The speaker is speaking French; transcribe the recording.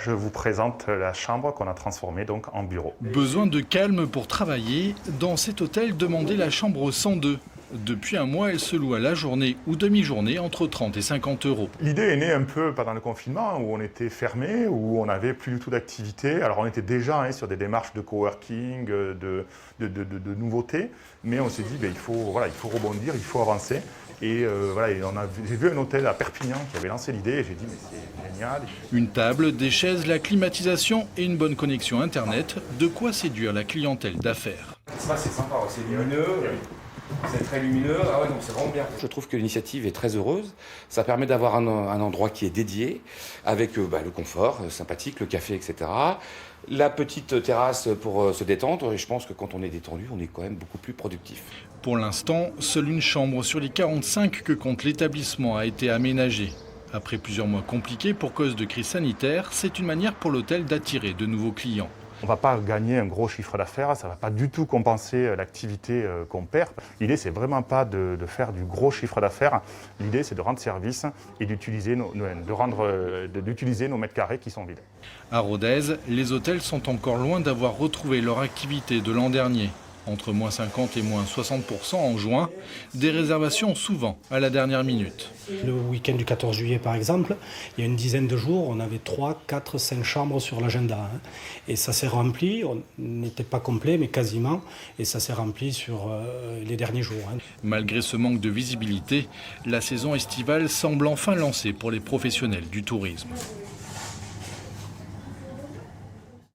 je vous présente la chambre qu'on a transformée donc en bureau. Besoin de calme pour travailler. Dans cet hôtel, demandez la chambre 102. Depuis un mois, elle se loue à la journée ou demi-journée entre 30 et 50 euros. L'idée est née un peu pendant le confinement où on était fermé, où on n'avait plus du tout d'activité. Alors on était déjà sur des démarches de coworking, de nouveautés, mais on s'est dit il faut rebondir, il faut avancer. Et j'ai vu un hôtel à Perpignan qui avait lancé l'idée et j'ai dit mais c'est génial. Une table, des chaises, la climatisation et une bonne connexion internet, de quoi séduire la clientèle d'affaires. Ça c'est sympa, c'est lumineux. C'est très lumineux, ah ouais, donc c'est vraiment bien. Je trouve que l'initiative est très heureuse. Ça permet d'avoir un endroit qui est dédié, avec le confort sympathique, le café, etc. La petite terrasse pour se détendre, et je pense que quand on est détendu, on est quand même beaucoup plus productif. Pour l'instant, seule une chambre sur les 45 que compte l'établissement a été aménagée. Après plusieurs mois compliqués pour cause de crise sanitaire, c'est une manière pour l'hôtel d'attirer de nouveaux clients. On ne va pas gagner un gros chiffre d'affaires, ça ne va pas du tout compenser l'activité qu'on perd. L'idée, c'est vraiment pas de faire du gros chiffre d'affaires. L'idée, c'est de rendre service et d'utiliser nos mètres carrés qui sont vides. À Rodez, les hôtels sont encore loin d'avoir retrouvé leur activité de l'an dernier. Entre moins 50 et moins 60% en juin, des réservations souvent à la dernière minute. Le week-end du 14 juillet par exemple, il y a une dizaine de jours, on avait 3, 4, 5 chambres sur l'agenda. Et ça s'est rempli, on n'était pas complet mais quasiment, et ça s'est rempli sur les derniers jours. Malgré ce manque de visibilité, la saison estivale semble enfin lancée pour les professionnels du tourisme.